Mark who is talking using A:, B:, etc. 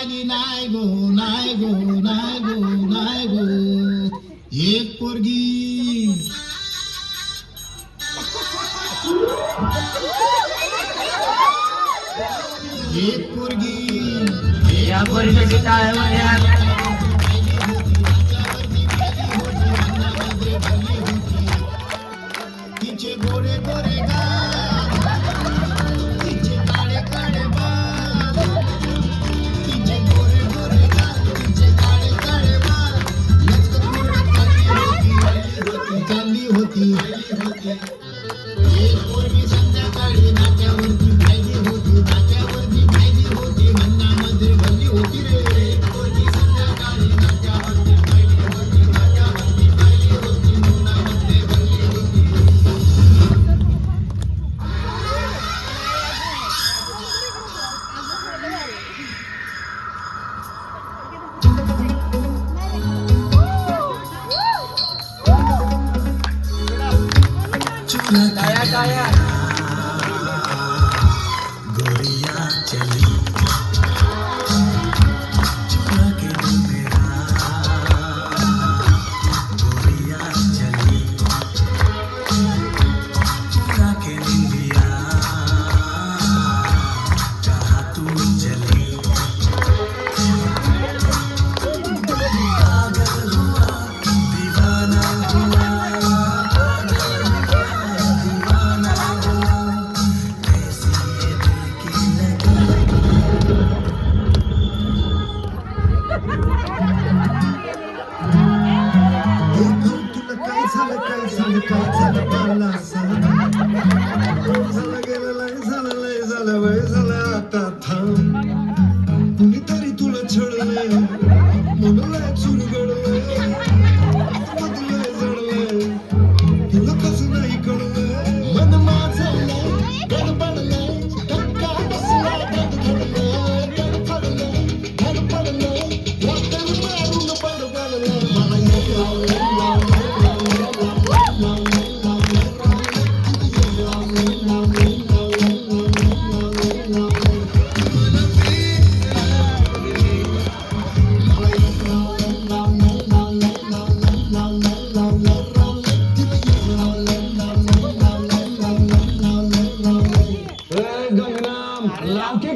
A: संध्याकाळी नाही गो नाही गो नाही गो नाही गो एक पोरगी एक पोरगी
B: या पोरीसाठी टाळ्या मारा.
A: तिचे गोरे गोरे गाल, तिचे काळे काळे बाल, तिचे गोरे गोरे गाल, तिचे काळे काळे बाल, चालली होती एक पोरगी संध्याकाळी नाक्यावरती पाहिली होती, नाक्यावरती पाहिली होती, मनामध्ये भरली होती रे. एक पोरगी संध्याकाळी नाक्यावरती पाहिली होती, नाक्यावरती पाहिली होती, मनामध्ये भरली होती.
B: टाळ्या टाळ्या.
A: गोरिया चली चुरा के मेरा गोरिया चली चुरा के दिया जहाँ तू चली पागल हुआ दीवाना हुआ दीवाना हुआ कैसी ये दिल की लगी. तुला काय झालं काय झालं काय झालं मला सांग. झालं गेलं लय झालं लय झालं वय झालं आता थांब. कुणीतरी तुला छळलंय म्हणून लय चुरगळलंय बदलय जडलंय तुला कसं नाही कळलंय. मन माझं लय गडबडलंय धक्का बसला धडधडलंय धडफडलंय धडपडलंय वाटेल मारून बडबडलंय. मला
C: गंगराम लावके